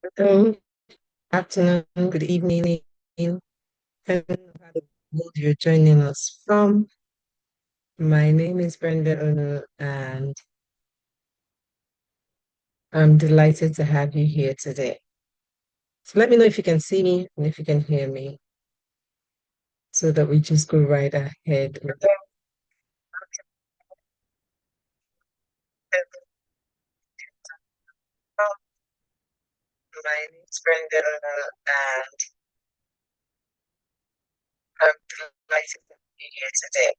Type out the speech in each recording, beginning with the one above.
Good afternoon, good evening, depending on how the world you're joining us from. My name is Brenda Ono, and I'm delighted to have you here today. So let me know if you can see me and if you can hear me so that we just go right ahead. My name is Brenda Ono, and I'm delighted to have you here today.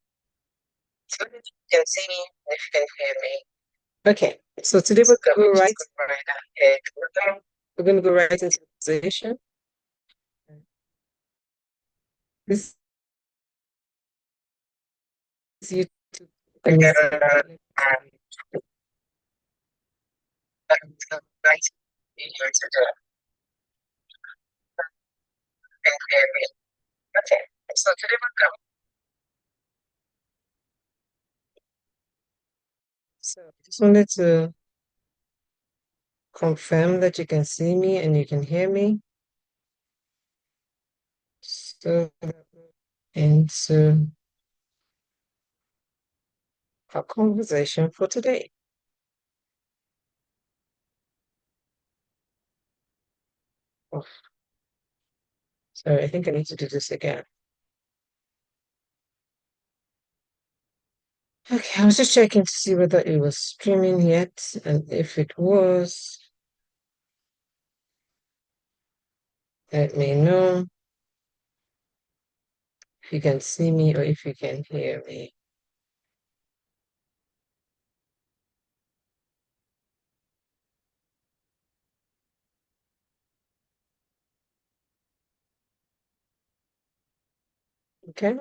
So let me know if you can see me and if you can hear me. Okay, so today we're going to go right ahead. We're going to go right into the position. This is YouTube. And right here today. Okay, so today we're going. So I just wanted to confirm that you can see me and you can hear me. So into our conversation for today. Oh, sorry, I think I need to do this again. Okay, I was just checking to see whether it was streaming yet, and if it was, let me know if you can see me or if you can hear me. Okay.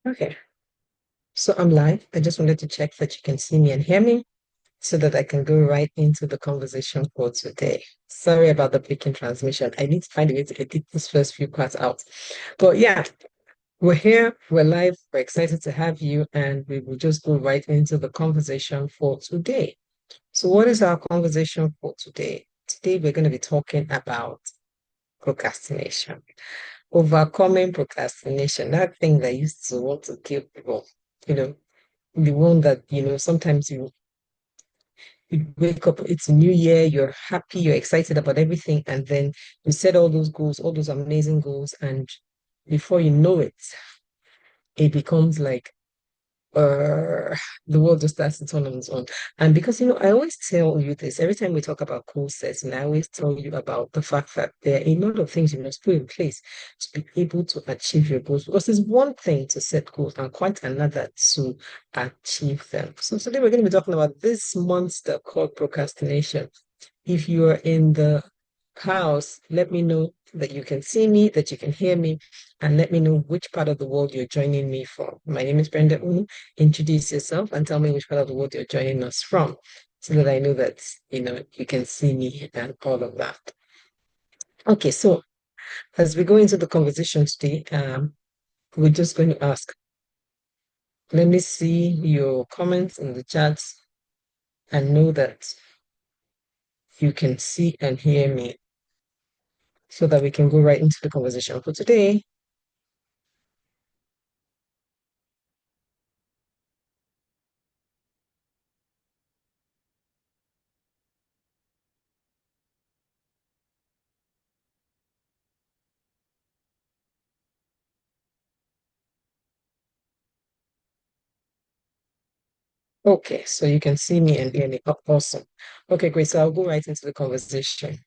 Okay. So I'm live. I just wanted to check that you can see me and hear me so that I can go right into the conversation for today. Sorry about the breaking transmission. I need to find a way to edit these first few parts out. But yeah, we're here, we're live, we're excited to have you, and we will just go right into the conversation for today. So, what is our conversation for today? Today, we're going to be talking about procrastination, overcoming procrastination, that thing that used to want to kill people, you know, the one that, sometimes you wake up, it's a new year, you're happy, you're excited about everything, and then you set all those goals, all those amazing goals, and before you know it, it becomes like uh the world just starts to turn on its own. And because I always tell you this every time we talk about goal setting, I always tell you about the fact that there are a lot of things you must put in place to be able to achieve your goals. Because it's one thing to set goals and quite another to achieve them. So today we're going to be talking about this monster called procrastination. If you are in the house, let me know that you can see me, that you can hear me, and let me know which part of the world you're joining me from. My name is Brenda Unu. Introduce yourself and tell me which part of the world you're joining us from so that I know that, you can see me and all of that. Okay, so as we go into the conversation today, we're just going to ask, let me see your comments in the chats and know that you can see and hear me so that we can go right into the conversation for today. Okay, so you can see me and hear me. Oh, awesome. Okay, great. So I'll go right into the conversation.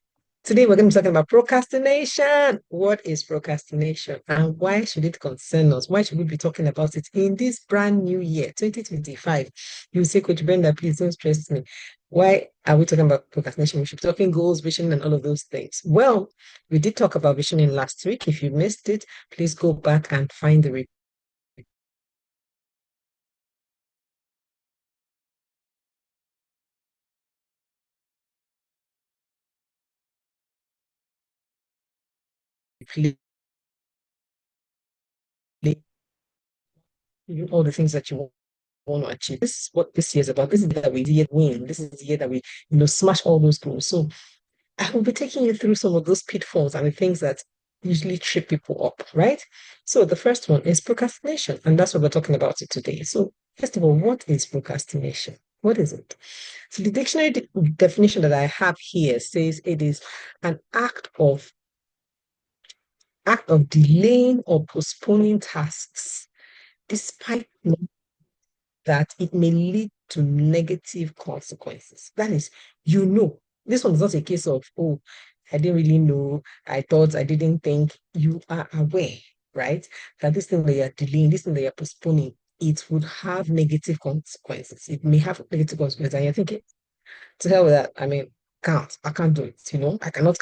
Today we're going to be talking about procrastination. What is procrastination and why should it concern us? Why should we be talking about it in this brand new year, 2025? You say, Coach Brenda, please don't stress me. Why are we talking about procrastination? We should be talking goals, vision, and all of those things. Well, we did talk about visioning last week. If you missed it, please go back and find the all the things that you want to achieve. This is what this year is about. This is the year that we did win. This is the year that we, smash all those goals. So I will be taking you through some of those pitfalls and the things that usually trip people up, right? So the first one is procrastination, and that's what we're talking about it today. So first of all, what is procrastination? What is it? So the dictionary definition that I have here says it is an act of delaying or postponing tasks despite that it may lead to negative consequences. That is, this one is not a case of, oh, I didn't really know, I thought, I didn't think. You are aware, right? That this thing that you're delaying, this thing that you're postponing, it would have negative consequences. It may have negative consequences. And you're thinking, to hell with that. I mean, I can't do it, I cannot,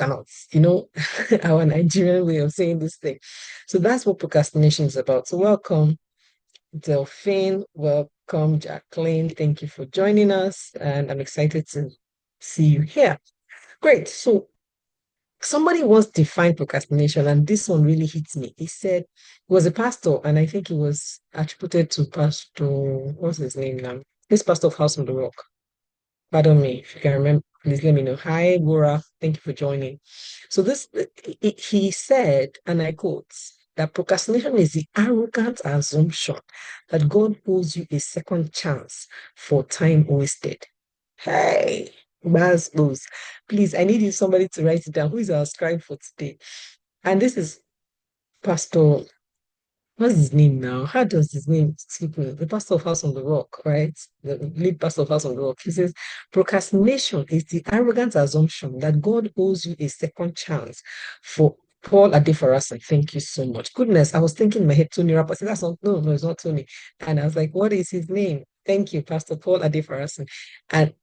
our Nigerian way of saying this thing. So that's what procrastination is about. So welcome, Delphine. Welcome, Jacqueline. Thank you for joining us. And I'm excited to see you here. Great. So somebody once defined procrastination, and this one really hits me. He said he was a pastor, and I think it was attributed to Pastor, what's his name now? This pastor of House on the Rock. Pardon me, if you can remember, please let me know. Hi, Bora. Thank you for joining. So he said, and I quote, that procrastination is the arrogant assumption that God owes you a second chance for time wasted. Hey, Baz Booz. Please, I need you somebody to write it down. Who is our scribe for today? And this is Pastor, what's his name now? How does his name slip me? The pastor of House on the Rock, right? The lead pastor of House on the Rock. He says, procrastination is the arrogant assumption that God owes you a second chance for Paul Adefarasin. Thank you so much. Goodness, I was thinking in my head, Tony Rapper. I said, that's not, no, it's not Tony. And I was like, what is his name? Thank you, Pastor Paul Adefarasin. And,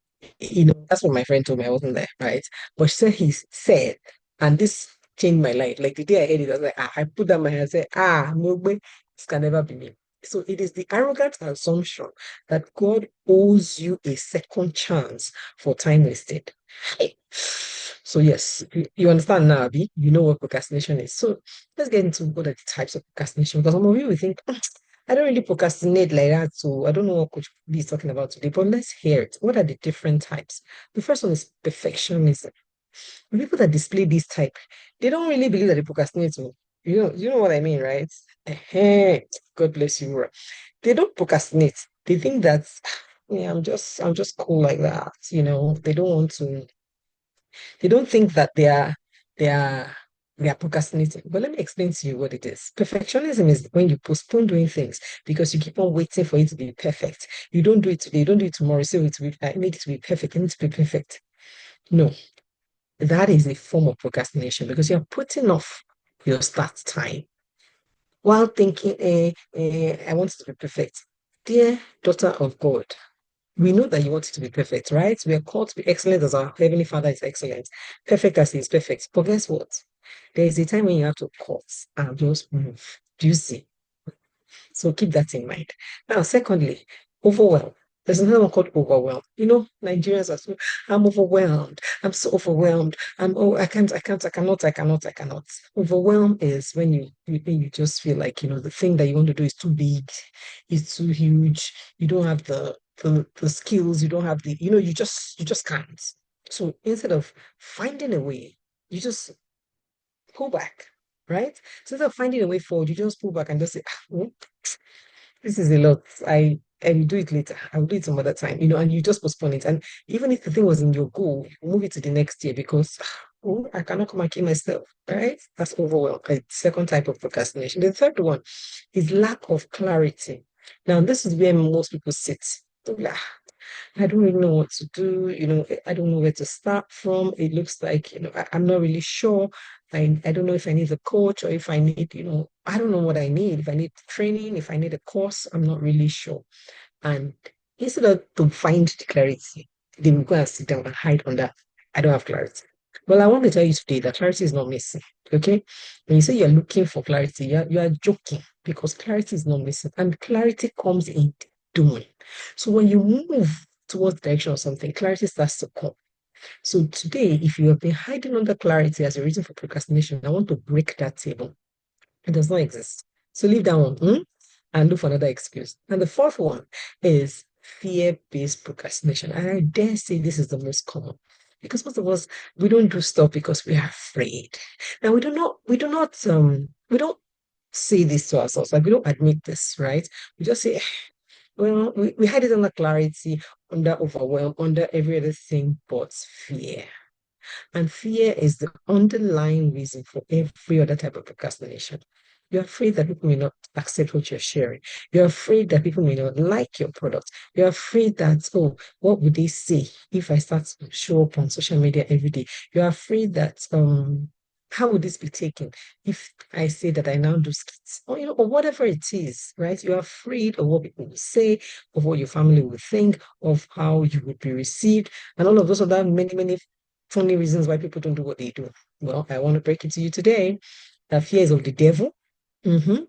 that's what my friend told me. I wasn't there, right? But he said, and this changed my life. Like the day I heard it, I was like, I put that in my hand and said, no way, this can never be me. So it is the arrogant assumption that God owes you a second chance for time wasted. Hey. So yes, you understand now, Abby. You know what procrastination is. So let's get into what are the types of procrastination, because some of you will think, I don't really procrastinate like that, so I don't know what Coach B is talking about today, but let's hear it. What are the different types? The first one is perfectionism. People that display this type, they don't really believe that they procrastinate. You know what I mean, right? God bless you, Maura. They don't procrastinate. They think that, yeah, I'm just cool like that. They don't want to. They don't think that they are they are procrastinating. But let me explain to you what it is. Perfectionism is when you postpone doing things because you keep on waiting for it to be perfect. You don't do it today, you don't do it tomorrow. So I need it to be perfect. I need it to be perfect. No, that is a form of procrastination because you're putting off your start time while thinking, I want it to be perfect. Dear daughter of God, we know that you want it to be perfect, right? We are called to be excellent as our Heavenly Father is excellent, perfect as He is perfect. But guess what? There is a time when you have to pause and just move. Do you see? So keep that in mind. Now, secondly, overwhelm. There's another one called overwhelm. Nigerians are so, I'm overwhelmed. I'm so overwhelmed. I cannot. Overwhelm is when you just feel like, the thing that you want to do is too big, it's too huge. You don't have the skills, you don't have you just can't. So instead of finding a way, you just pull back, right? So instead of finding a way forward, you just pull back and just say, this is a lot. I will do it later. I will do it some other time, and you just postpone it. And even if the thing was in your goal, you move it to the next year because I cannot come and kill myself, right? That's overwhelm. A second type of procrastination. The third one is lack of clarity. Now, this is where most people sit. They'll be like, I don't really know what to do. I don't know where to start from. It looks like, I'm not really sure. I don't know if I need a coach or if I need, I don't know what I need. If I need training, if I need a course, I'm not really sure. And instead of to find the clarity, they will go and sit down and hide on that. I don't have clarity. Well, I want to tell you today that clarity is not missing. Okay. When you say you're looking for clarity, you are joking because clarity is not missing. And clarity comes in doing. So when you move towards the direction of something, clarity starts to come. So today, if you have been hiding under clarity as a reason for procrastination, I want to break that table. It does not exist. So leave that one and look for another excuse. And the fourth one is fear-based procrastination. And I dare say this is the most common. Because most of us, we don't do stuff because we are afraid. Now we don't say this to ourselves. Like we don't admit this, right? We just say, well, we had it under clarity, under overwhelm, under every other thing but fear. And fear is the underlying reason for every other type of procrastination. You're afraid that people may not accept what you're sharing. You're afraid that people may not like your product. You're afraid that, oh, what would they say if I start to show up on social media every day? You're afraid that how would this be taken if I say that I now do skits? Or or whatever it is, right? You're afraid of what people will say, of what your family will think, of how you would be received, and all of those other many funny reasons why people don't do what they do. Well, I want to break it to you today that fear is of the devil. Mhm.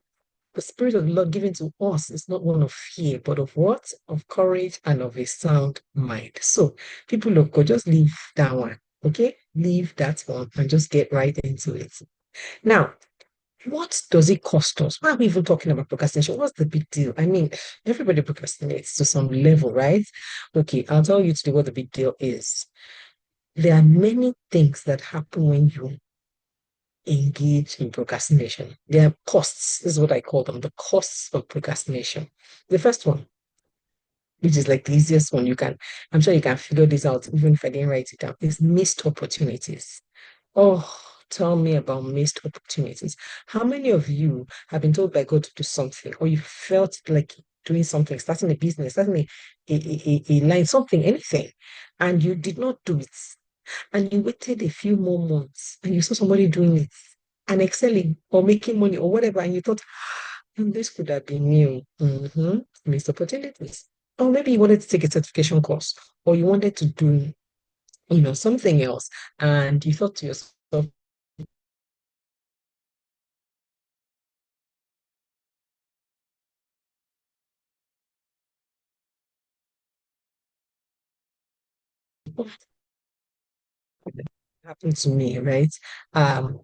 The spirit of the Lord given to us is not one of fear, but of what? Of courage and of a sound mind. So, people of God, just leave that one. Okay? Leave that one and just get right into it. Now, what does it cost us? Why are we even talking about procrastination? What's the big deal? I mean, everybody procrastinates to some level, right? Okay, I'll tell you today what the big deal is. There are many things that happen when you engage in procrastination. There are costs, this is what I call them, the costs of procrastination. The first one, which is like the easiest one, I'm sure you can figure this out, even if I didn't write it down, is missed opportunities. Oh, tell me about missed opportunities. How many of you have been told by God to do something, or you felt like doing something, starting a business, starting a line, something, anything, and you did not do it? And you waited a few more months and you saw somebody doing it and excelling or making money or whatever, and you thought, this could have been me. Missed opportunities. Or maybe you wanted to take a certification course or you wanted to do, something else, and you thought to yourself, what happened to me, right? Um,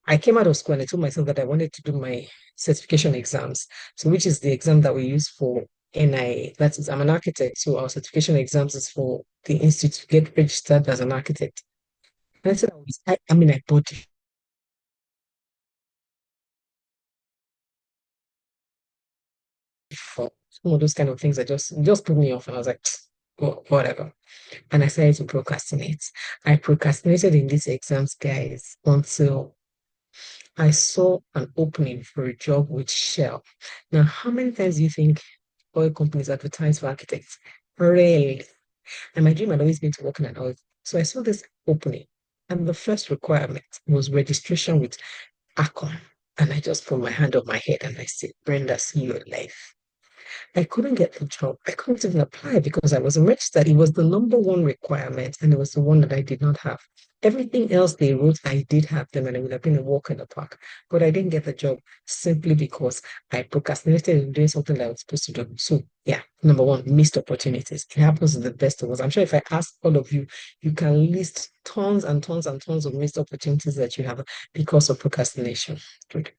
I came out of school and I told myself that I wanted to do my certification exams. So, which is the exam that we use for NI. That is, I'm an architect, so our certification exams is for the institute to get registered as an architect. And I said, I mean, I bought it for some of those kind of things that just put me off. And I was like, whatever. And I started to procrastinate. I procrastinated in these exams, guys, until I saw an opening for a job with Shell. Now, how many times do you think oil companies advertise for architects? Rarely. And my dream had always been to work in an oil. So I saw this opening, and the first requirement was registration with Acon. And I just put my hand on my head and I said, Brenda, see your life. I couldn't get the job. I couldn't even apply because I wasn't registered. It was the number one requirement, and it was the one that I did not have. Everything else they wrote, I did have them, and it would have been a walk in the park. But I didn't get the job simply because I procrastinated in doing something that I was supposed to do. So, yeah, number one, missed opportunities. It happens to the best of us. I'm sure if I ask all of you, you can list tons and tons and tons of missed opportunities that you have because of procrastination. Good.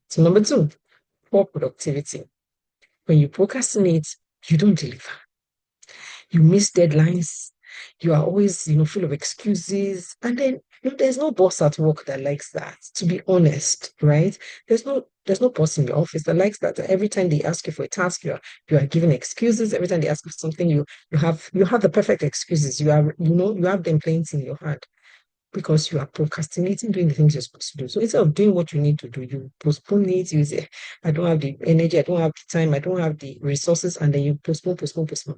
So, number two, poor productivity. When you procrastinate, you don't deliver. You miss deadlines. You are always, full of excuses. And then there's no boss at work that likes that, to be honest, right? There's no boss in your office that likes that. Every time they ask you for a task, you are giving excuses. Every time they ask you for something, you have the perfect excuses. You have them planes in your hand because you are procrastinating doing the things you're supposed to do. So instead of doing what you need to do, you postpone it. You say, I don't have the energy, I don't have the time, I don't have the resources, and then you postpone,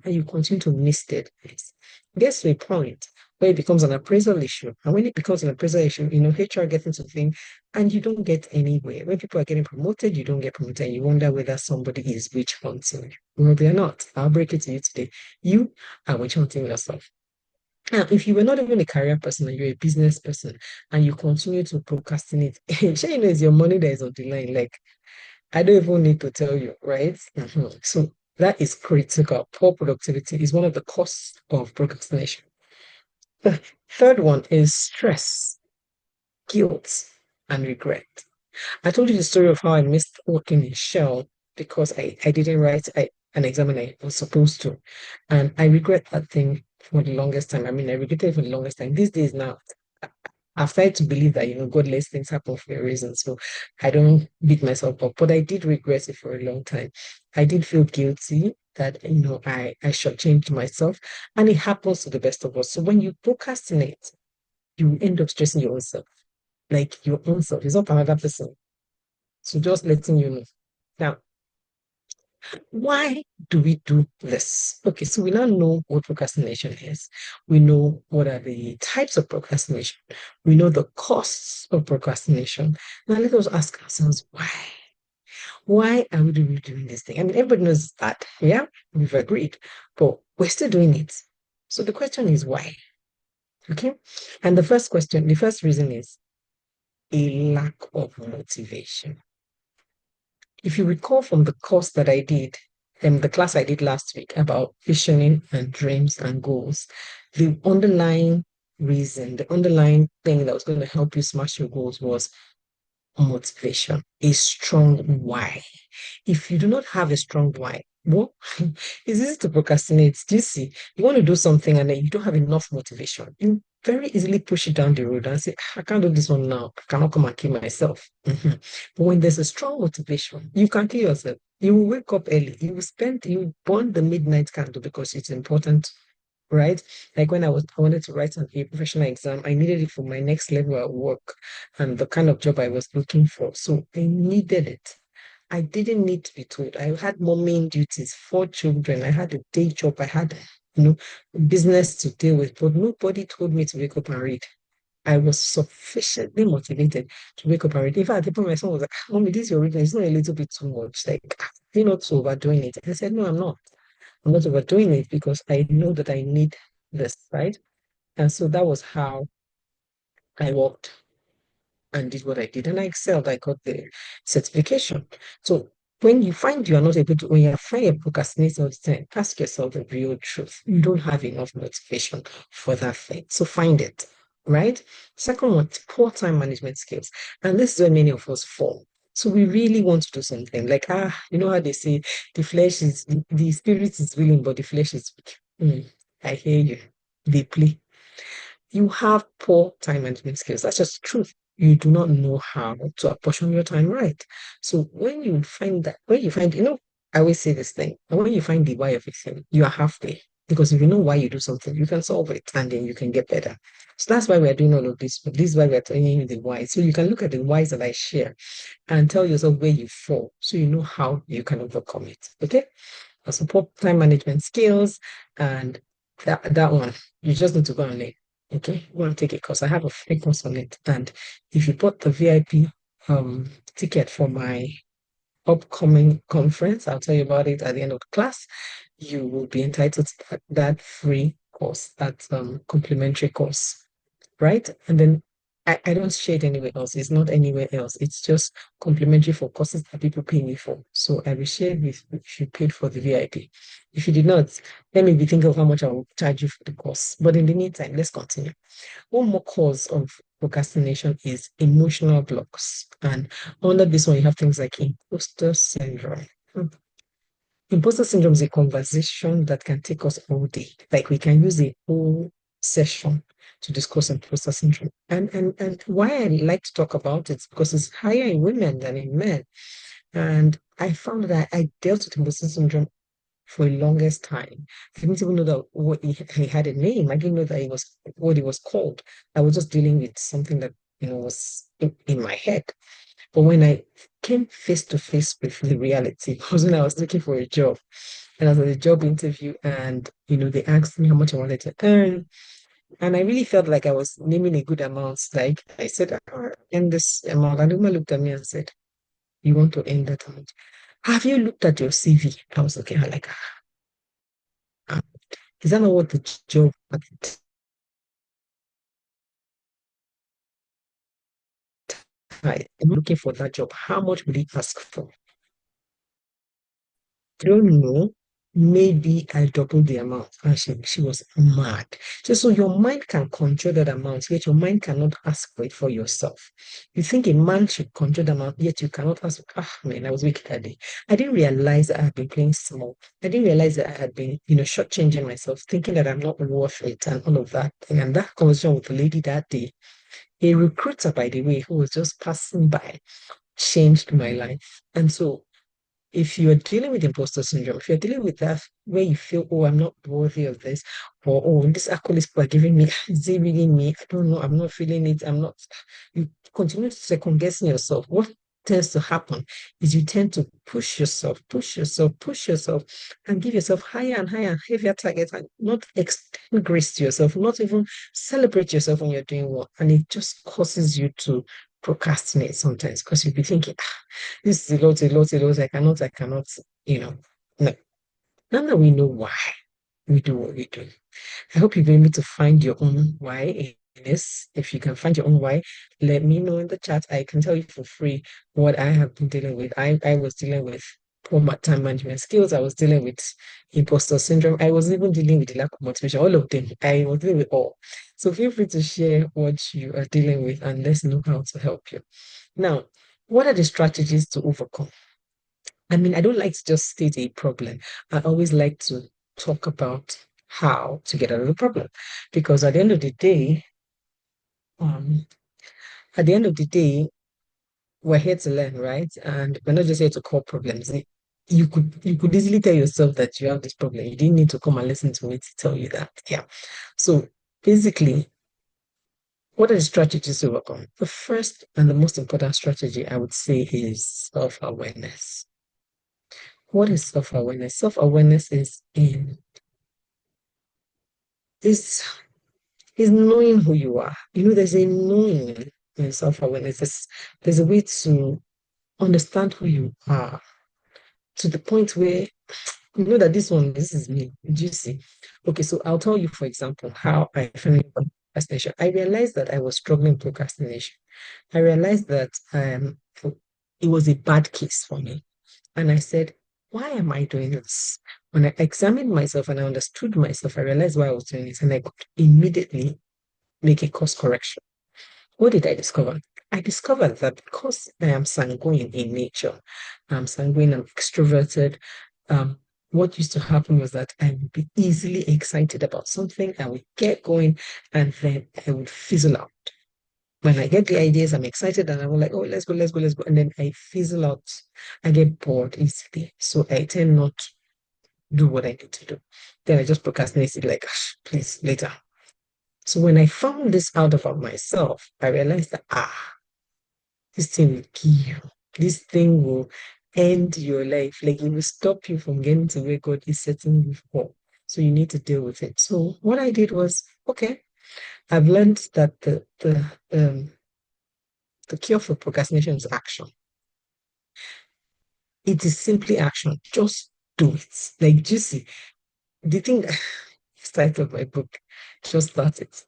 and you continue to miss deadlines. It gets to a point where it becomes an appraisal issue. And when it becomes an appraisal issue, HR gets into thing and you don't get anywhere. When people are getting promoted, you don't get promoted. And you wonder whether somebody is witch hunting. Well, they're not. I'll break it to you today. You are witch hunting yourself. Now, if you were not even a career person and you're a business person and you continue to procrastinate, sure you know it's your money that is on the line. Like, I don't even need to tell you, right? So that is critical. Poor productivity is one of the costs of procrastination. The third one is stress, guilt, and regret. I told you the story of how I missed working in Shell because I didn't write an exam and I was supposed to. And I regret that thing for the longest time. I mean, I regretted it for the longest time. These days now, I've started to believe that, God lets things happen for a reason. So I don't beat myself up. But I did regret it for a long time. I did feel guilty that, I shortchanged myself. And it happens to the best of us. So when you procrastinate, you end up stressing your own self, like your own self. It's not another person. So just letting you know. Now, why do we do this? Okay, so we now know what procrastination is. We know what are the types of procrastination. We know the costs of procrastination. Now let us ask ourselves why. Why are we really doing this thing? I mean, everybody knows that, yeah, we've agreed, but we're still doing it. So the question is why? Okay. And the first reason is a lack of motivation. If you recall from the course that I did, the class I did last week about visioning and dreams and goals, the underlying reason, the underlying thing that was going to help you smash your goals was motivation, a strong why. If you do not have a strong why, well, it's easy to procrastinate. Do you see? You want to do something and then you don't have enough motivation. You very easily push it down the road and say, "Ah, I can't do this one now. I cannot come and kill myself." Mhm. But when there's a strong motivation, you can kill yourself. You will wake up early. You burn the midnight candle because it's important, right? Like when I wanted to write a professional exam, I needed it for my next level at work and the kind of job I was looking for. So I needed it. I didn't need to be told. I had more main duties, 4 children. I had a day job. I had, you know, business to deal with, but nobody told me to wake up and read. I was sufficiently motivated to wake up and read. In fact, at the point my son was like, "Ah, Mommy, this is your reading. It's not a little bit too much. Like, you're not overdoing it." I said, "No, I'm not. I'm not overdoing it because I know that I need this, right?" And so that was how I worked and did what I did. And I excelled. I got the certification. So when you find you are not able to, when you find you're procrastinating all the time, ask yourself the real truth. You don't have enough motivation for that thing. So find it, right? Second one, poor time management skills. And this is where many of us fall. So we really want to do something like, you know how they say the spirit is willing, but the flesh is weak. I hear you deeply. You have poor time management skills. That's just truth. You do not know how to apportion your time right. So when you find, I always say this thing, and when you find the why of a thing, you are halfway. Because if you know why you do something, you can solve it and then you can get better. So that's why we are doing all of this. But this is why we are telling you the why. So you can look at the whys that I share and tell yourself where you fall so you know how you can overcome it. Okay? Support time management skills, and that one you just need to go on it. Okay, you want to take it because I have a free course on it. And if you bought the VIP ticket for my upcoming conference, I'll tell you about it at the end of the class. You will be entitled to that free course, that complimentary course, right? And then I don't share it anywhere else. It's not anywhere else. It's just complimentary for courses that people pay me for. So I will share it with if you paid for the VIP. If you did not, let me be thinking of how much I will charge you for the course. But in the meantime, let's continue. One more cause of procrastination is emotional blocks. And under this one, you have things like imposter syndrome. Imposter syndrome is a conversation that can take us all day. Like we can use a whole session to discuss imposter syndrome. And why I like to talk about it is because it's higher in women than in men. And I found that I dealt with imposter syndrome for the longest time. I didn't even know that he had a name. I didn't know that it was what it was called. I was just dealing with something that was in my head. But when I came face to face with the reality, was when I was looking for a job. And I was at a job interview and, they asked me how much I wanted to earn. And I really felt like I was naming a good amount. Like I said, in this amount. And the woman looked at me and said, "You want to earn that amount? Have you looked at your CV?" I was looking at her like, "Ah, is that not what the job at the time? I'm looking for that job. How much will he ask for?" I don't know. maybe I doubled the amount. And she was mad. So your mind can control that amount, yet your mind cannot ask for it for yourself. You think a man should control the amount, yet you cannot ask, ah, man, I was weak that day. I didn't realize that I had been playing small. I didn't realize that I had been, shortchanging myself, thinking that I'm not worth it and all of that thing. And that conversation with the lady that day, a recruiter, by the way, who was just passing by, changed my life. And so if you're dealing with imposter syndrome, if you're dealing with that where you feel, oh, I'm not worthy of this, or oh, this accolades people are giving me, is it really me? I don't know, I'm not feeling it, I'm not, you continue to second guessing yourself. What tends to happen is you tend to push yourself, and give yourself higher and higher and heavier targets and not extend grace to yourself, not even celebrate yourself when you're doing well. And it just causes you to procrastinate sometimes because you'll be thinking, this is a lot. I cannot, you know. No. Now that we know why we do what we do, I hope you've been able to find your own why in this. If you can find your own why, let me know in the chat. I can tell you for free what I have been dealing with. I was dealing with poor time management skills. I was dealing with imposter syndrome. I was even dealing with the lack of motivation. All of them. I was dealing with all. So feel free to share what you are dealing with and let's know how to help you. Now, what are the strategies to overcome? I mean, I don't like to just state a problem. I always like to talk about how to get out of the problem. Because um, at the end of the day, we're here to learn, right? And we're not just here to call problems. You could easily tell yourself that you have this problem. You didn't need to come and listen to me to tell you that. Yeah. So basically, what are the strategies to overcome? The first and the most important strategy I would say is self-awareness. What is self-awareness? Self-awareness is is knowing who you are. There's a knowing in self-awareness. There's a way to understand who you are to the point where you know that this is me. Do you see? Okay, so I'll tell you, for example, how I finally got procrastination. I realized that I was struggling with procrastination. I realized that it was a bad case for me. And I said, why am I doing this? When I examined myself and I understood myself, I realized why I was doing it. And I could immediately make a course correction. What did I discover? I discovered that because I am sanguine in nature, I'm sanguine, I'm extroverted. Um, what used to happen was that I would be easily excited about something, I would get going, and then I would fizzle out. When I get the ideas, I'm excited and I'm like, oh, let's go, let's go, let's go. And then I fizzle out. I get bored easily. So I tend not to do what I need to do. Then I just procrastinate it like, please, later. So when I found this out about myself, I realized that, this thing will kill you. This thing will end your life. Like it will stop you from getting to where God is setting you for. So you need to deal with it. So what I did was, okay, I've learned that the cure for procrastination is action. It is simply action. Just do it. Like juicy. The thing that title my book, just start it.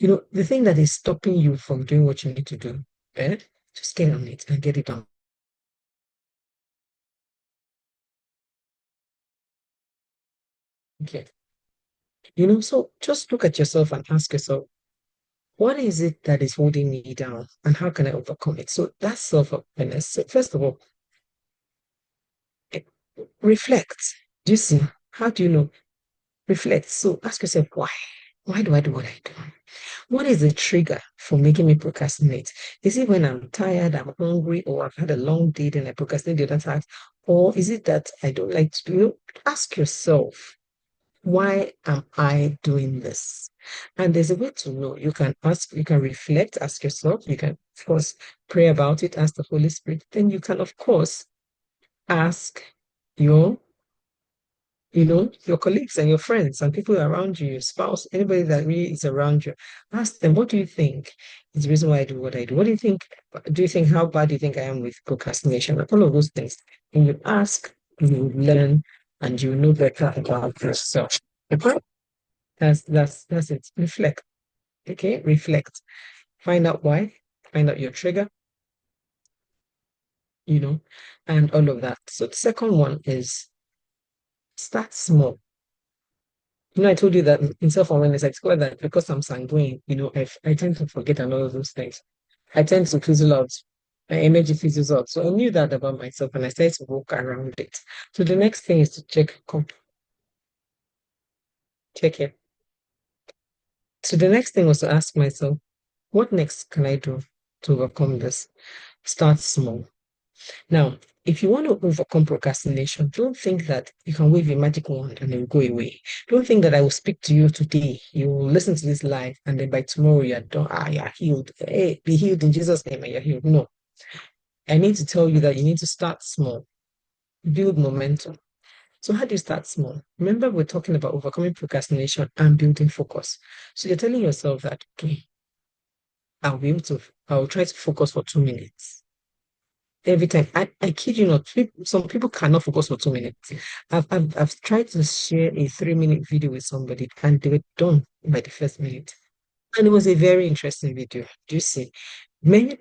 The thing that is stopping you from doing what you need to do, eh? Just get on it and get it done. Okay. So just look at yourself and ask yourself, what is it that is holding me down and how can I overcome it? So that's self-awareness. So first of all, eh, reflect. Do you see? How do you know? Reflect. So ask yourself, why? Why do I do what I do? What is the trigger for making me procrastinate? Is it when I'm tired, I'm hungry, or I've had a long day and I procrastinate the other task? Or is it that I don't like to do? Ask yourself, why am I doing this? And there's a way to know. You can ask, you can reflect, ask yourself, you can, of course, pray about it, ask the Holy Spirit. Then you can, of course, ask your your colleagues and your friends and people around you, your spouse, anybody that really is around you, ask them, what do you think is the reason why I do what I do? What do you think? Do you think how bad do you think I am with procrastination? Like all of those things. When you ask, you learn and you know better about yourself. Okay? That's it. Reflect. Okay, reflect. Find out why, find out your trigger, you know, and all of that. So the second one is Start small. I told you that in self-awareness, I discovered that because I'm sanguine, I tend to forget a lot of those things. I tend to fizzle out. My energy fizzles out. So I knew that about myself and I started to work around it. So the next thing is to check it. So the next thing was to ask myself, what next can I do to overcome this? Start small. Now, if you want to overcome procrastination, don't think that you can wave a magic wand and it will go away. Don't think that I will speak to you today. You will listen to this live, and then by tomorrow you're done. You're healed. Hey, be healed in Jesus' name, and you're healed. No, I need to tell you that you need to start small, build momentum. So, how do you start small? Remember, we're talking about overcoming procrastination and building focus. So, you're telling yourself that, okay, I'll try to focus for 2 minutes every time. I kid you not, some people cannot focus for 2 minutes. I've tried to share a 3 minute video with somebody and they were done by the first minute. And it was a very interesting video. Do you see? Many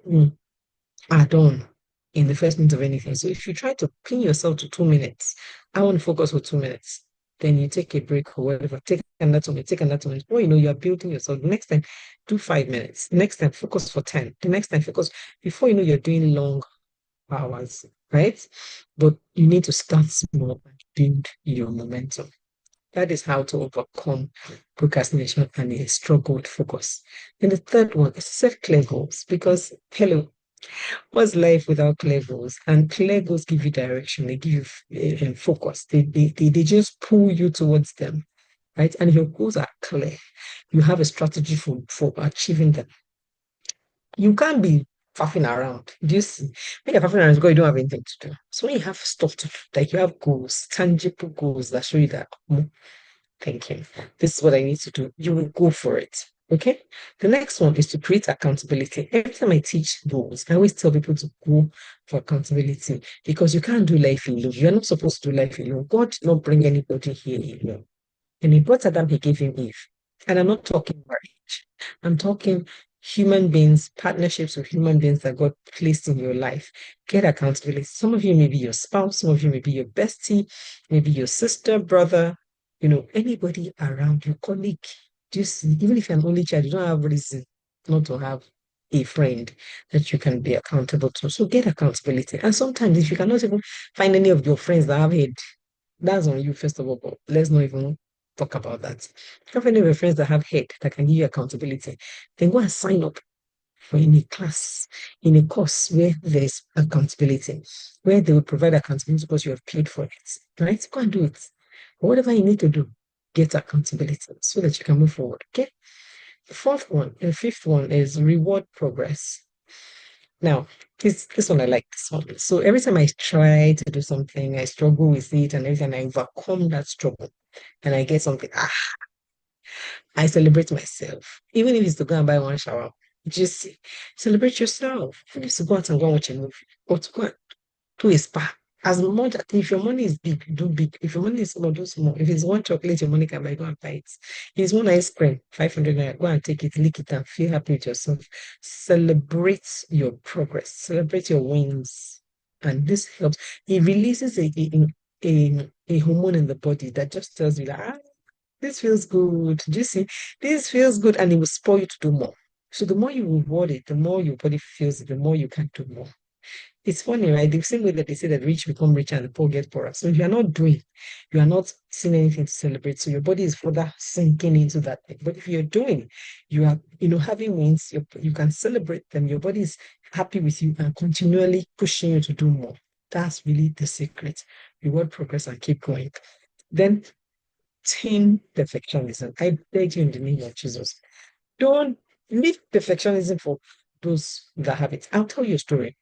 are done in the first minute of anything. So if you try to pin yourself to 2 minutes, I want to focus for 2 minutes. Then you take a break or whatever, take another 2 minutes, take another 2 minutes. Or you are building yourself. The next time, do 5 minutes. The next time, focus for 10. The next time, focus. Before you know, you're doing long hours, right? But you need to start small and build your momentum. That is how to overcome procrastination and a struggle with focus. And the third one is set clear goals because, hello, what's life without clear goals? And clear goals give you direction, they give you focus, they just pull you towards them, right? And if your goals are clear, you have a strategy for achieving them. You can't be faffing around. Do you see? When you're faffing around, because you don't have anything to do. So when you have stuff to do, like you have goals, tangible goals that show you that, thinking, this is what I need to do, you will go for it. Okay. The next one is to create accountability. Every time I teach goals, I always tell people to go for accountability because you can't do life alone. You're not supposed to do life alone. God did not bring anybody here alone. And he brought Adam, he gave him Eve. And I'm not talking marriage. I'm talking human beings, partnerships with human beings that God placed in your life. Get accountability. Some of you may be your spouse, some of you may be your bestie, maybe your sister, brother, anybody around, your colleague. Just even if you're an only child, you don't have reason not to have a friend that you can be accountable to. So get accountability. And sometimes if you cannot even find any of your friends that have head, that's on you, first of all, but let's not even talk about that. Have any of your friends that have head that can give you accountability, then go and sign up for in a class, in a course where there's accountability, where they will provide accountability because you have paid for it, right? Go and do it. Whatever you need to do, get accountability so that you can move forward. Okay. The fifth one is reward progress. Now, this one I like this one. So every time I try to do something, I struggle with it, and every time I overcome that struggle and I get something, I celebrate myself. Even if it's to go and buy one shower, just celebrate yourself. If it's to go out and go and watch a movie, or to go and do a spa. As much if your money is big, do big. If your money is small, do small. If it's one chocolate, your money can buy, go and buy it. If it's one ice cream, 500 naira, go and take it, lick it, and feel happy with yourself. Celebrate your progress, celebrate your wins. And this helps. It releases a hormone in the body that just tells you that this feels good. Do you see? This feels good, and it will spur you to do more. So the more you reward it, the more your body feels it, the more you can do more. It's funny, right? The same way that they say that rich become richer and the poor get poorer. So if you're not doing, you are not seeing anything to celebrate. So your body is further sinking into that thing. But if you're doing, you are, having wins, you can celebrate them. Your body is happy with you and continually pushing you to do more. That's really the secret. Reward progress and keep going. Then tame perfectionism. I beg you in the name of Jesus. Don't leave perfectionism for those that have it. I'll tell you a story.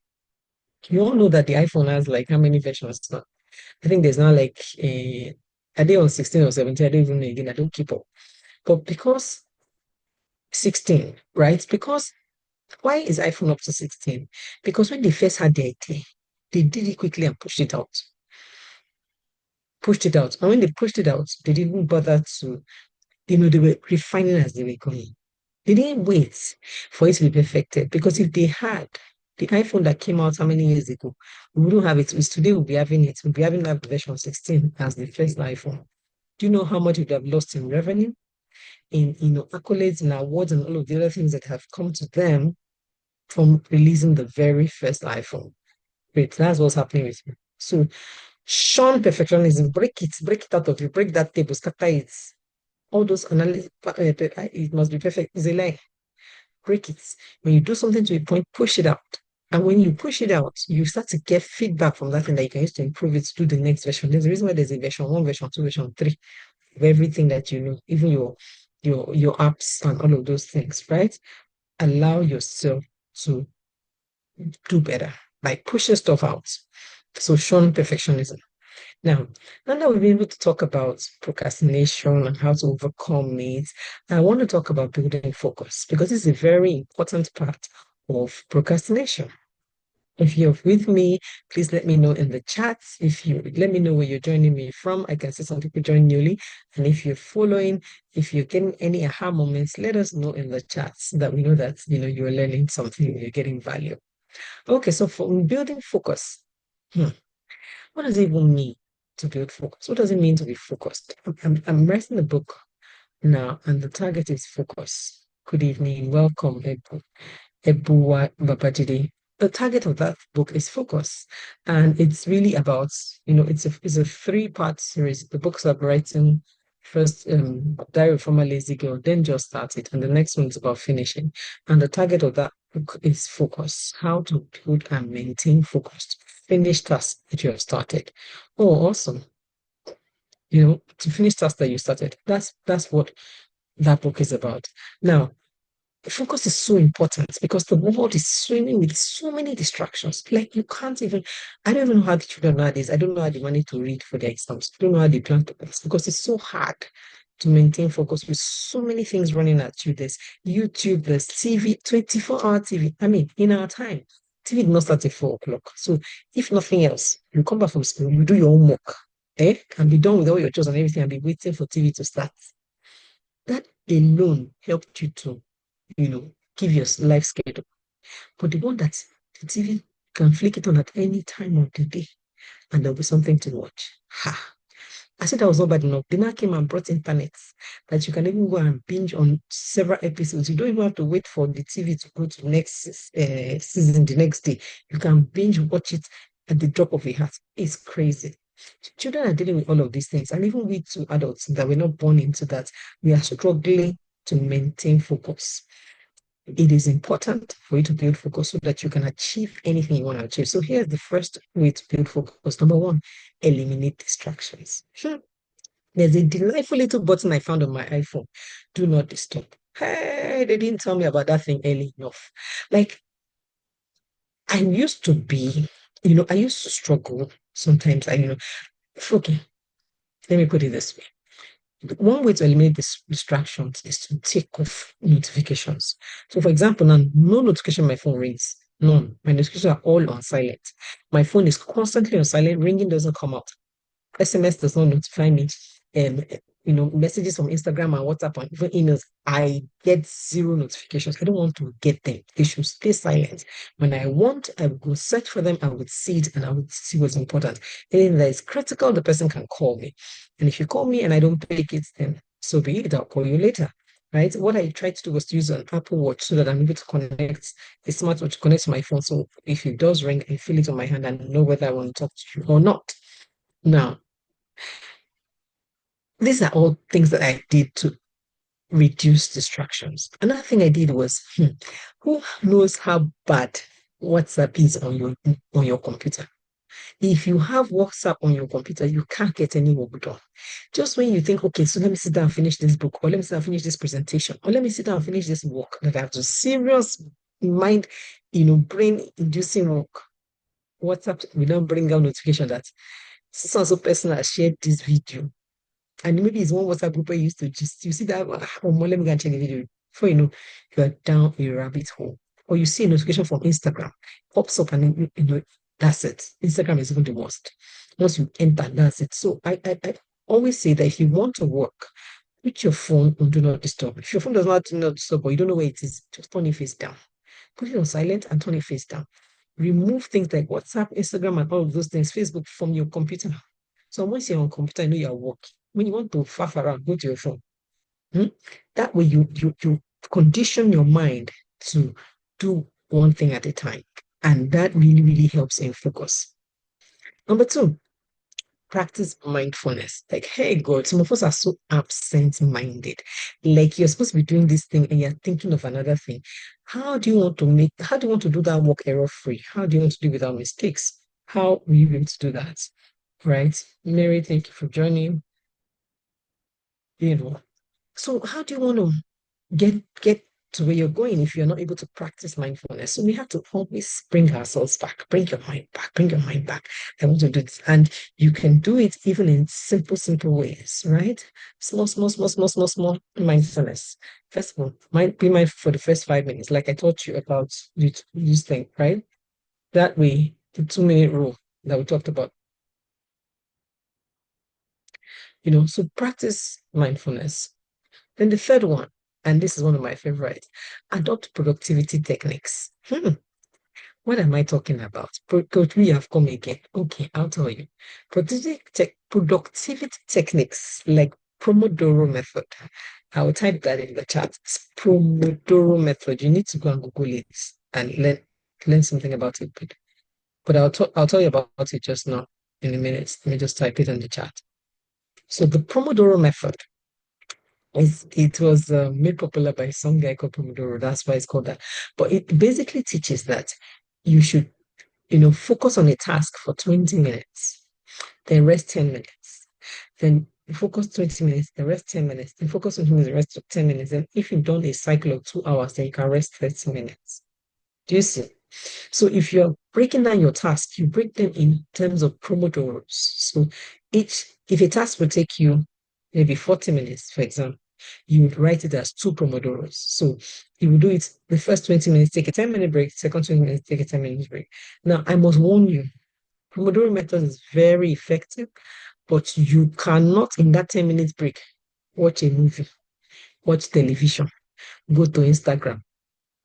You all know that the iPhone has like how many versions now? I think there's now like are they on 16 or 17? I don't even know again. I don't keep up. But because 16, right? Because why is iPhone up to 16? Because when they first had the idea, they did it quickly and pushed it out. Pushed it out. And when they pushed it out, they didn't bother to, they were refining as they were going. They didn't wait for it to be perfected because if they had, The iPhone that came out how many years ago? We wouldn't have it. Today we'll be having it. We'll be having that version 16 as the first iPhone. Do you know how much we'd have lost in revenue, in accolades and awards and all of the other things that have come to them from releasing the very first iPhone? Great, that's what's happening with you. So shun perfectionism, break it out of you, break that table, scatter it. All those analysis, it must be perfect. Is a lie. Break it. When you do something to a point, push it out. And when you push it out, you start to get feedback from that thing that you can use to improve it to do the next version. There's a reason why there's a version 1, version 2, version 3 of everything that you know, even your apps and all of those things, right? Allow yourself to do better by pushing stuff out. So shun perfectionism. Now that we've been able to talk about procrastination and how to overcome it, I want to talk about building focus because it's a very important part of procrastination. If you're with me, please let me know in the chat. If you let me know where you're joining me from, I can see some people join newly. And if you're following, if you're getting any aha moments, let us know in the chat so that we know that you're learning something, you're getting value. Okay, so for building focus, what does it even mean to build focus? What does it mean to be focused? I'm writing a book now, and the target is focus. Good evening, welcome, Ebuwa Babajide. The target of that book is focus, and it's really about it's a three-part series. The books I've written first, Diary of a Lazy Girl, then Just Started, and the next one is about finishing. And the target of that book is focus. How to build and maintain focus, finish tasks that you have started. Oh, awesome! To finish tasks that you started. That's what that book is about. Now, focus is so important because the world is swimming with so many distractions. Like you can't even, I don't even know how the children nowadays, I don't know how they manage to read for their exams. I don't know how they plan to pass because it's so hard to maintain focus with so many things running at you. There's YouTube, there's TV, 24-hour TV. I mean, in our time, TV did not start at 4 o'clock. So if nothing else, you come back from school, you do your homework, and be done with all your chores and everything and be waiting for TV to start. That alone helped you to give your life schedule. But the one that the TV can flick it on at any time of the day and there'll be something to watch. Ha! I said that was not bad enough. They now came and brought internet that you can even go and binge on several episodes. You don't even have to wait for the TV to go to the next season the next day. You can binge watch it at the drop of a hat. It's crazy. Children are dealing with all of these things, and even we two adults that were not born into that, we are struggling to maintain focus. It is important for you to build focus so that you can achieve anything you want to achieve. So here's the first way to build focus. Number one, eliminate distractions. There's a delightful little button I found on my iPhone. Do not disturb. Hey, they didn't tell me about that thing early enough. Like, I used to be, I used to struggle sometimes. Okay, let me put it this way. One way to eliminate distractions is to take off notifications. So, for example, now no notification on my phone rings. None. My notifications are all on silent. My phone is constantly on silent. Ringing doesn't come out. SMS does not notify me. Um, Messages from Instagram and WhatsApp and even emails, I get zero notifications. I don't want to get them. They should stay silent. When I want, I will go search for them. I would see it and I would see what's important. Anything that is critical, the person can call me. And if you call me and I don't pick it, then so be it. I'll call you later. Right? What I tried to do was to use an Apple Watch so that I'm able to connect a smartwatch to connect to my phone. So if it does ring, I feel it on my hand and know whether I want to talk to you or not. Now, these are all things that I did to reduce distractions. Another thing I did was, who knows how bad WhatsApp is on your computer? If you have WhatsApp on your computer, you can't get any work done. Just when you think, okay, so let me sit down and finish this book, or let me sit down and finish this presentation, or let me sit down and finish this work that I have to serious mind, brain inducing work. WhatsApp will not bring out notification that so person has shared this video. And maybe it's one WhatsApp group where you used to just, you see that, oh, let me go and check the video. Before you know, you are down a rabbit hole. Or you see a notification from Instagram, pops up and that's it. Instagram is even the worst. Once you enter, that's it. So I always say that if you want to work, put your phone on do not disturb. If your phone does not do not disturb, or you don't know where it is, just turn it face down. Put it on silent and turn it face down. remove things like WhatsApp, Instagram, and all of those things, Facebook from your computer. So once you're on computer, you know you're working. When you want to faff around, go to your phone. Hmm? That way you condition your mind to do one thing at a time. And that really, really helps in focus. Number two, practice mindfulness. Like, hey God, some of us are so absent-minded. Like you're supposed to be doing this thing and you're thinking of another thing. How do you want to do that work error-free? How do you want to do without mistakes? How will you be able to do that? Right? Mary, thank you for joining. You know, so how do you want to get to where you're going if you're not able to practice mindfulness? So we have to always bring ourselves back, bring your mind back, bring your mind back. I want to do this. And you can do it even in simple, simple ways, right? Small mindfulness. First of all, be mindful for the first 5 minutes, like I taught you about this thing, right? That way, the 2 minute rule that we talked about, so practice mindfulness. Then the third one, and this is one of my favorites, adopt productivity techniques. What am I talking about? Coach, we have come again. Okay, I'll tell you. Productivity techniques like Pomodoro method. I will type that in the chat. It's Pomodoro method. You need to go and Google it and learn something about it. But I'll tell you about it just now in a minute. Let me just type it in the chat. So the Pomodoro method it was made popular by some guy called Pomodoro. That's why it's called that. But it basically teaches that you should, focus on a task for 20 minutes, then rest 10 minutes. Then focus 20 minutes, then rest 10 minutes, then focus on the rest of 10 minutes. And if you've done a cycle of 2 hours, then you can rest 30 minutes. Do you see? So if you're breaking down your tasks, you break them in terms of pomodoros. So if a task will take you maybe 40 minutes, for example, you would write it as two pomodoros. So you will do it the first 20 minutes, take a 10-minute break, second 20 minutes, take a 10-minute break. Now, I must warn you, Pomodoro method is very effective, but you cannot, in that 10 minutes break, watch a movie, watch television, go to Instagram,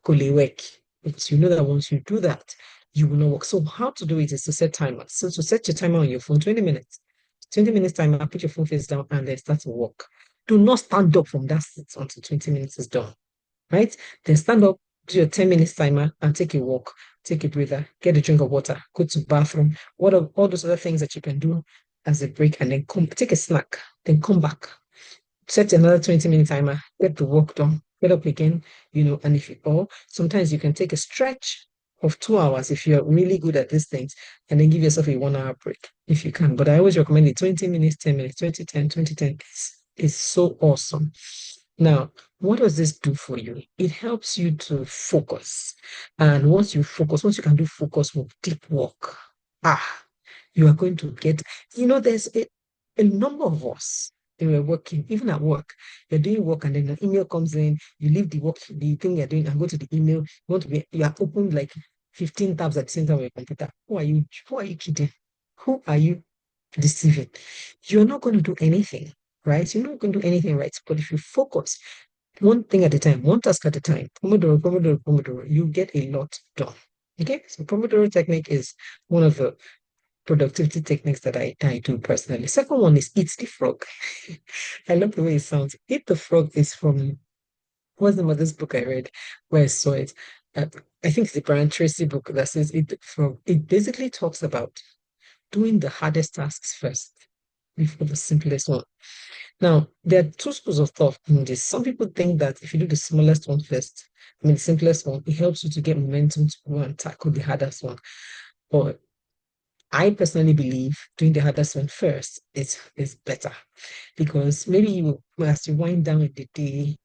work. Because you know that once you do that, you will not work. So how to do it is to set timers. So to set your timer on your phone, 20 minutes. 20 minutes timer, put your phone face down and then start to work. Do not stand up from that seat until 20 minutes is done. Right? Then stand up, do your 10 minutes timer and take a walk, take a breather, get a drink of water, go to the bathroom. What are all those other things that you can do as a break and then take a snack, then come back, set another 20-minute timer, get the work done, get up again, and sometimes you can take a stretch of 2 hours if you're really good at these things, and then give yourself a 1 hour break if you can. But I always recommend it 20 minutes, 10 minutes, 20, 10, 20, 10 is so awesome. Now, what does this do for you? It helps you to focus. And once you can do focus with deep work, you are going to get, there's a number of us, they were working, even at work, you're doing work and then an email comes in, you leave the thing you're doing and go to the email, you are open like 15 tabs at the same time on your computer. Who are you kidding? Who are you deceiving? You're not going to do anything, right? You're not going to do anything right. But if you focus one thing at a time, one task at a time, Pomodoro, you get a lot done. Okay, so Pomodoro technique is one of the productivity techniques that I do personally. Second one is eat the frog. I love the way it sounds. Eat the frog is from what's the name of this book I read where I saw it. Uh, I think it's the Brian Tracy book that says eat the frog. It basically talks about doing the hardest tasks first before the simplest one. Now, there are two schools of thought in this. Some people think that if you do the smallest one first, the simplest one, it helps you to get momentum to go and tackle the hardest one. But I personally believe doing the hardest one first is better because maybe as you wind down in the day,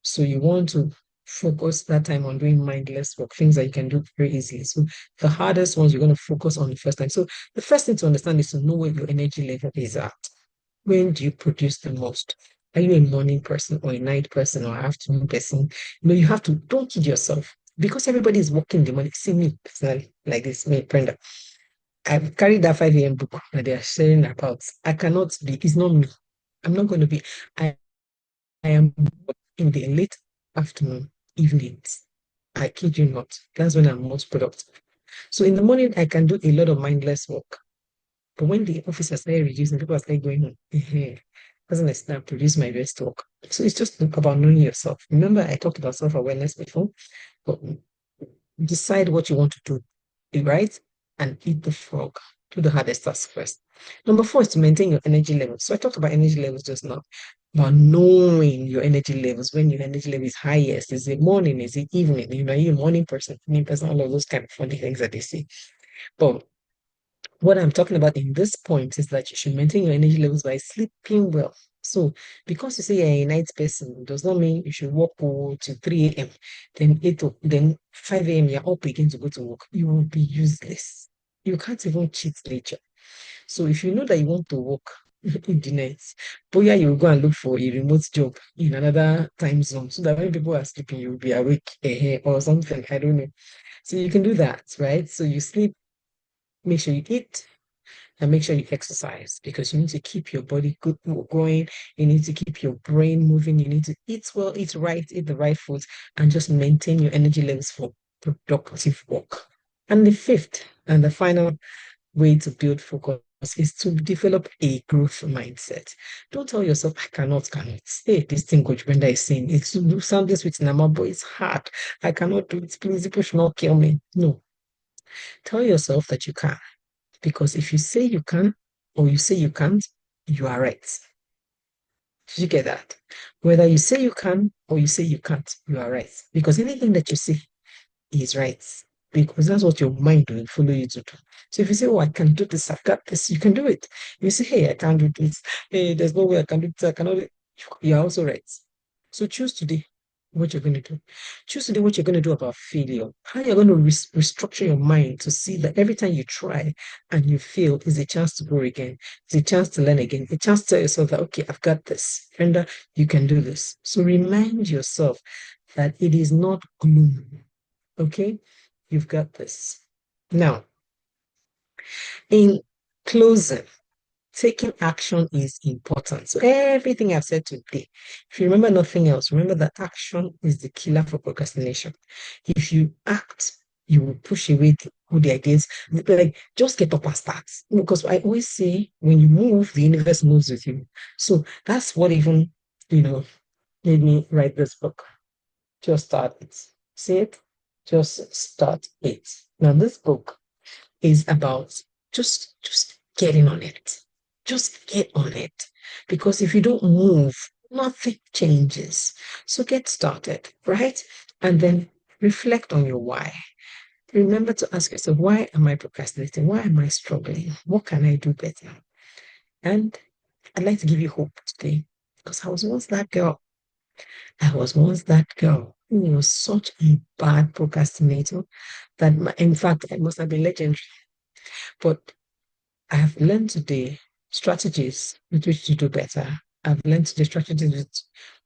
so you want to focus that time on doing mindless work, things that you can do very easily. So the hardest ones you're going to focus on the first time. So the first thing to understand is to know where your energy level is at. When do you produce the most? Are you a morning person or a night person or afternoon person? You have to, don't kid yourself because everybody is working the morning. See me personally, like this, me, Brenda. I've carried that 5 a.m. book that they are sharing about. I cannot be, it's not me. I'm not going to be, I am in the late afternoon, evenings. I kid you not, that's when I'm most productive. So in the morning, I can do a lot of mindless work. But when the officers start reducing, people are start going home. Doesn't it start produce my best work? So it's just about knowing yourself. Remember, I talked about self-awareness before, but decide what you want to do, right? And eat the frog. Do the hardest task first. Number four is to maintain your energy levels. So I talked about energy levels just now, about knowing your energy levels, when your energy level is highest. Is it morning? Is it evening? Are you a morning person, evening person, all of those kind of funny things that they say. But what I'm talking about in this point is that you should maintain your energy levels by sleeping well. So, because you say you're a night person, does not mean you should work to 3 a.m. Then then 5 a.m. you're up again to go to work. You will be useless. You can't even cheat nature. So, if you know that you want to work in the night, but yeah, you will go and look for a remote job in another time zone so that when people are sleeping, you'll be awake or something. I don't know. So, you can do that, right? So, you sleep, make sure you eat and make sure you exercise because you need to keep your body good going. You need to keep your brain moving. You need to eat well, eat right, eat the right foods, and just maintain your energy levels for productive work. And the fifth and the final way to build focus is to develop a growth mindset. Don't tell yourself, I cannot. Hey, this thing Coach Brenda is saying, it's sounding sweet, Nama, but it's hard. I cannot do it. Please, people should not kill me. No, tell yourself that you can. Because if you say you can or you say you can't, you are right. Did you get that? Whether you say you can or you say you can't, you are right. Because anything that you say is right. Because that's what your mind will follow you to do. So if you say, oh, I can do this, I've got this, you can do it. You say, hey, I can't do this. Hey, there's no way I can do this, I cannot do it. You're also right. So choose today what you're going to do. Choose today what you're going to do about failure. How you're going to restructure your mind to see that every time you try and you fail is a chance to grow again. It's a chance to learn again. A chance to tell yourself that, okay, I've got this. Brenda, you can do this. So remind yourself that it is not gloom. Okay? You've got this. Now, in closing, taking action is important. So everything I've said today, if you remember nothing else, remember that action is the killer for procrastination. If you act, you will push away the ideas. Like just get up and start. Because I always say when you move, the universe moves with you. So that's what even, you know, made me write this book. Just start it. See it? Just start it. Now this book is about just getting on it. Just get on it. Because if you don't move, nothing changes. So get started, right? And then reflect on your why. Remember to ask yourself, why am I procrastinating? Why am I struggling? What can I do better? And I'd like to give you hope today because I was once that girl. I was once that girl who was such a bad procrastinator that, in fact, I must have been legendary. But I have learned today strategies with which to do better. I've learned today strategies with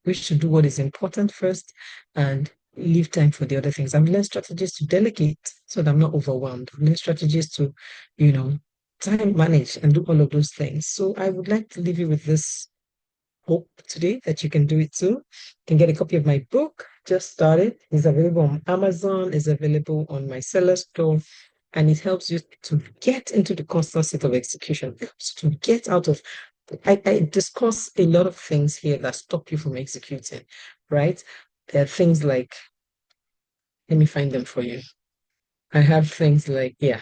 which to do what is important first and leave time for the other things. I've learned strategies to delegate so that I'm not overwhelmed. I've learned strategies to, you know, time manage and do all of those things. So I would like to leave you with this hope today that you can do it too. You can get a copy of my book. Just started. It's available on Amazon. It's available on my seller store. And it helps you to get into the constant state of execution, to get out of. I discuss a lot of things here that stop you from executing, right? There are things like, let me find them for you. I have things like, yeah.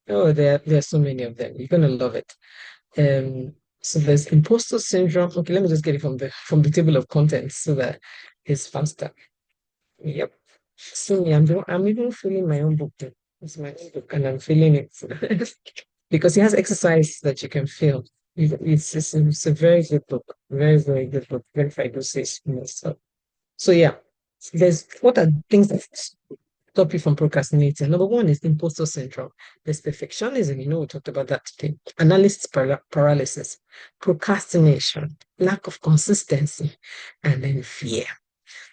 Oh, there are so many of them. You're gonna love it. So there's imposter syndrome. Okay, let me just get it from the table of contents so that it's faster. Yep. So yeah, I'm even feeling my own book. Too. It's my own book, and I'm feeling it because it has exercise that you can feel. It's a very good book, very good book. Very if I do say so. So yeah, there's what are things that stop you from procrastinating. Number one is imposter syndrome. There's perfectionism. We talked about that today. Analysis paralysis, procrastination, lack of consistency, and then fear.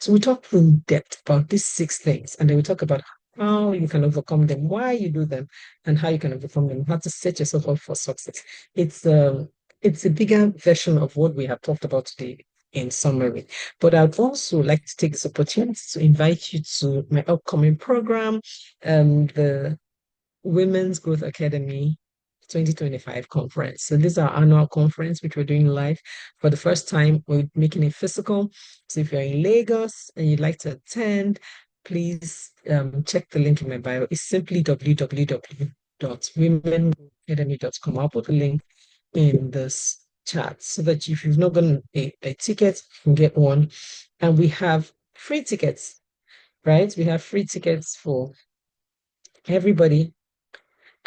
So we talk in depth about these six things, and then we talk about how you can overcome them, why you do them, and how you can overcome them, how to set yourself up for success. It's a bigger version of what we have talked about today in summary. But I'd also like to take this opportunity to invite you to my upcoming program, the Women's Growth Academy 2025 conference. So this is our annual conference, which we're doing live for the first time. We're making it physical. So if you're in Lagos and you'd like to attend, please check the link in my bio. It's simply www.womenacademy.com. I'll put the link in this chat so that if you've not gotten a ticket, you can get one. And we have free tickets, right? We have free tickets for everybody,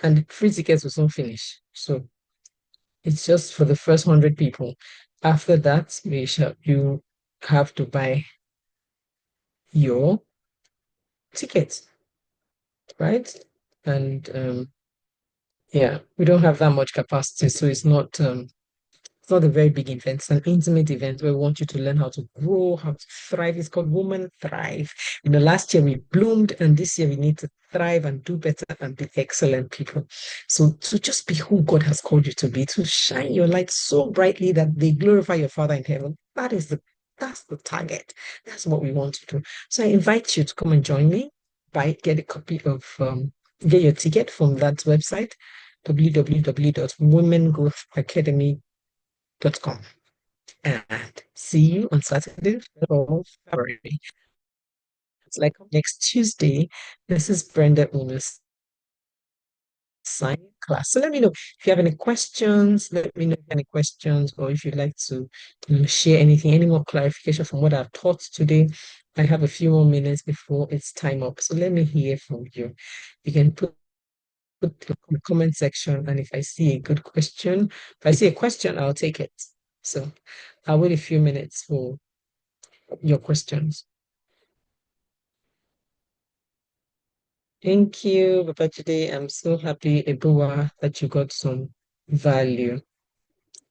and free tickets will soon finish. So it's just for the first 100 people. After that, you have to buy your ticket, right? And yeah, we don't have that much capacity, so it's not a very big event. It's an intimate event where we want you to learn how to grow, how to thrive. It's called Woman Thrive. Last year we bloomed, and this year we need to thrive and do better and be excellent people. So to just be who God has called you to be, to shine your light so brightly that they glorify your Father in heaven. That's the target. That's what we want to do. So I invite you to come and join me. Get a copy of get your ticket from that website, www.womengrowthacademy.com, and see you on Saturday of February. It's like next Tuesday. This is Brenda Una's sign class. So let me know if you have any questions. Let me know if you have any questions, or if you'd like to share anything, any more clarification from what I've taught today. I have a few more minutes before it's time up. So let me hear from you. You can put in the comment section, and if I see a good question, if I see a question, I'll take it. So I'll wait a few minutes for your questions. Thank you, Babajide. I'm so happy, Ebuwa, that you got some value.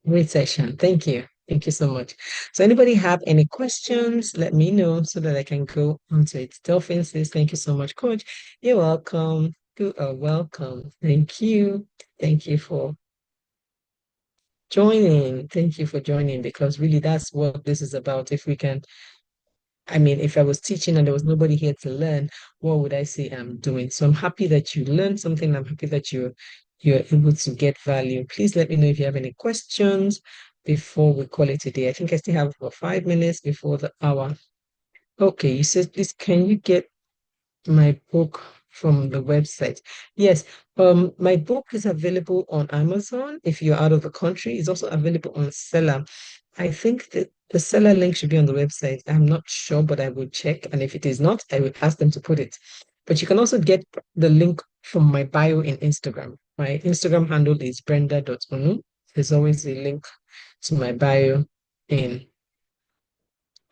Great session. Thank you. Thank you so much. So anybody have any questions, let me know so that I can go onto it. Delphine says, thank you so much, Coach. You're welcome. You are welcome. Thank you. Thank you for joining. Thank you for joining, because really that's what this is about. If I was teaching and there was nobody here to learn, what would I say I'm doing? So I'm happy that you learned something. I'm happy that you're able to get value. Please let me know if you have any questions before we call it a day. I think I still have about 5 minutes before the hour. Okay, you said, please, can you get my book from the website? Yes, my book is available on Amazon if you're out of the country. It's also available on Seller. I think that the seller link should be on the website. I'm not sure, but I will check. And if it is not, I will ask them to put it. But you can also get the link from my bio in Instagram. My Instagram handle is brenda.unu. There's always a link to my bio in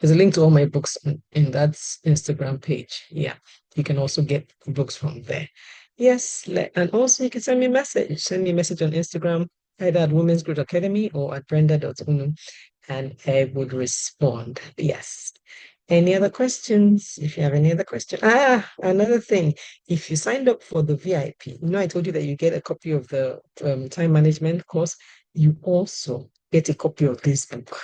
there's a link to all my books in that Instagram page. Yeah, you can also get books from there. Yes, and also you can send me a message. Send me a message on Instagram, either at Women's Growth Academy or at brenda.unu, and I would respond. Yes. Any other questions? If you have any other question. Another thing. If you signed up for the VIP, I told you that you get a copy of the time management course. You also get a copy of this book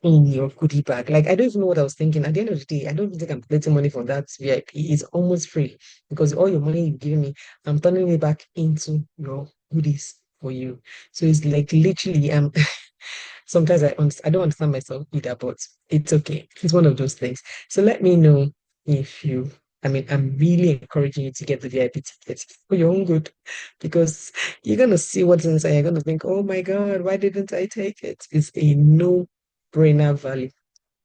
in your goodie bag. Like, I don't even know what I was thinking. At the end of the day, I don't even think I'm collecting money from that VIP. It's almost free, because all your money you've given me, I'm turning it back into your goodies for you. So it's like literally, sometimes I don't understand myself either, but it's okay. It's one of those things. So let me know if I'm really encouraging you to get the VIP ticket for your own good, because you're gonna see what's inside. You're gonna think, oh my God, why didn't I take it? It's a no-brainer value.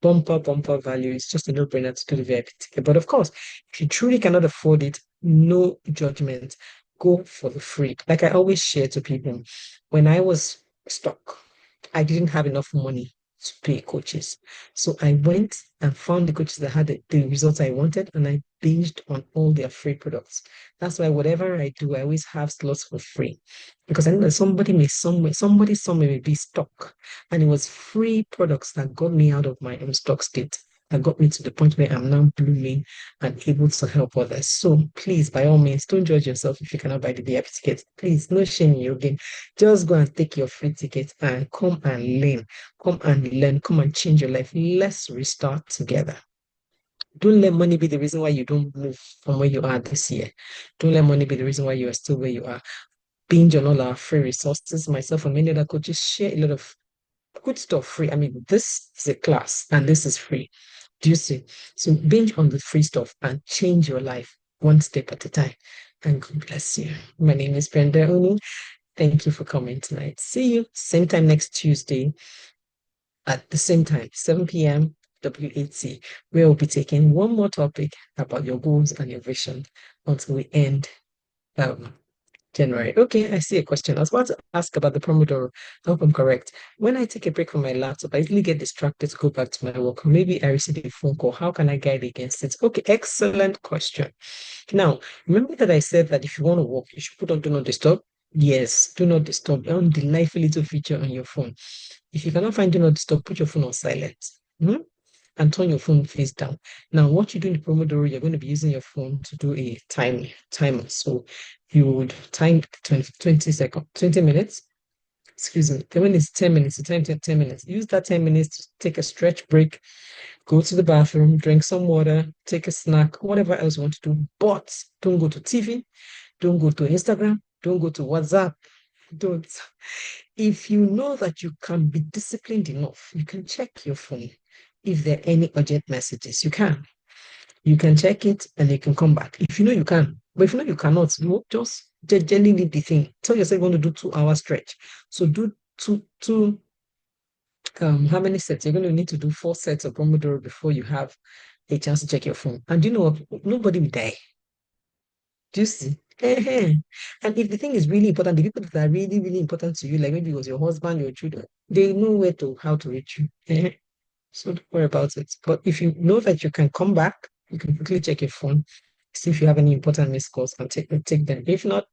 Bumper value. It's just a no-brainer to do the VIP ticket. But of course, if you truly cannot afford it, no judgment. Go for the free. Like I always share to people, when I was stuck, I didn't have enough money to pay coaches. So I went and found the coaches that had the results I wanted, and I binged on all their free products. That's why whatever I do, I always have slots for free. Because I know that somebody somewhere may be stuck. And it was free products that got me out of my stuck state. that got me to the point where I'm now blooming and able to help others. So please, by all means, don't judge yourself if you cannot buy the VIP ticket. Please, no shame in your game. Just go and take your free ticket and come and learn. Come and learn. Come and change your life. Let's restart together. Don't let money be the reason why you don't move from where you are this year. Don't let money be the reason why you are still where you are. Binge on all our free resources. Myself and many other coaches share a lot of good stuff free. I mean, this is a class and this is free. Do you see? So binge on the free stuff and change your life one step at a time. And God bless you. My name is Brenda Onu. Thank you for coming tonight. See you same time next Tuesday at the same time, 7 p.m. WAT, where we'll be taking one more topic about your goals and your vision until we end um, January. Okay, I see a question. I was about to ask about the Pomodoro. I hope I'm correct. When I take a break from my laptop, I usually get distracted to go back to my work. Or maybe I receive a phone call. How can I guide against it? Okay, excellent question. Now, remember that I said that if you want to work, you should put on Do Not Disturb? Yes, Do Not Disturb. On the delightful little feature on your phone. If you cannot find Do Not Disturb, put your phone on silent. Mhm. And turn your phone face down. Now, what you do in the Pomodoro, you're going to be using your phone to do a timer. So you would time 20 seconds, 20 minutes. Excuse me. Then when it's 10 minutes, you time 10 minutes. Use that 10 minutes to take a stretch break, go to the bathroom, drink some water, take a snack, whatever else you want to do. But don't go to TV, don't go to Instagram, don't go to WhatsApp. Don't. If you know that you can be disciplined enough, you can check your phone. If there are any urgent messages, you can. You can check it and you can come back. If you know you can, but if you know you cannot, you just gently leave the thing. Tell yourself you want to do 2 hour stretch. So do two how many sets? You're going to need to do 4 sets of Pomodoro before you have a chance to check your phone. And you know what? Nobody will die. Do you see? And if the thing is really important, the people that are really, really important to you, like maybe it was your husband, your children, they know where to how to reach you. So don't worry about it. But if you know that you can come back, you can quickly check your phone, see if you have any important missed calls and take them. If not,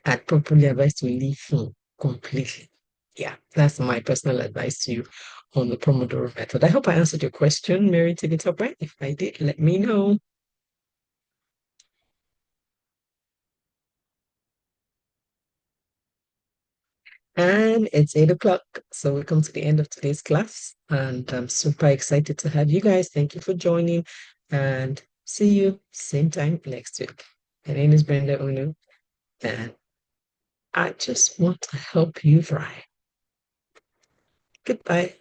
I'd probably advise to leave phone completely. Yeah, that's my personal advice to you on the Pomodoro method. I hope I answered your question, Mary. Take it up, right? If I did, let me know. And it's 8 o'clock. So we come to the end of today's class. And I'm super excited to have you guys. Thank you for joining. And see you same time next week. My name is Brenda Unu. And I just want to help you thrive. Goodbye.